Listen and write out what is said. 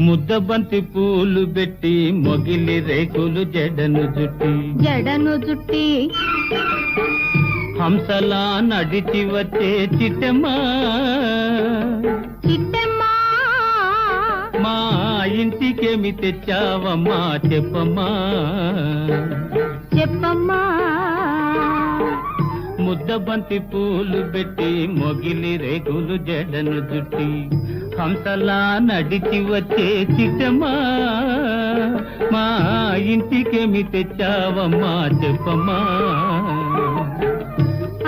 ముద్దబంతి పూలు పెట్టి మొగిలి రేకులు జడను జుట్టి హంసలా నడిచి వచ్చే చిట్టమ్మా మా ఇంటికేమి తెచ్చావమ్మా చెప్పమ్మా ముద్దబంతి పూలు పెట్టి మొగిలి రేకులు జడను జుట్టి హంసలా నడిచి వచ్చే చిట్టమ్మా మా ఇంటికేమి తెచ్చావమ్మా చెప్పమ్మా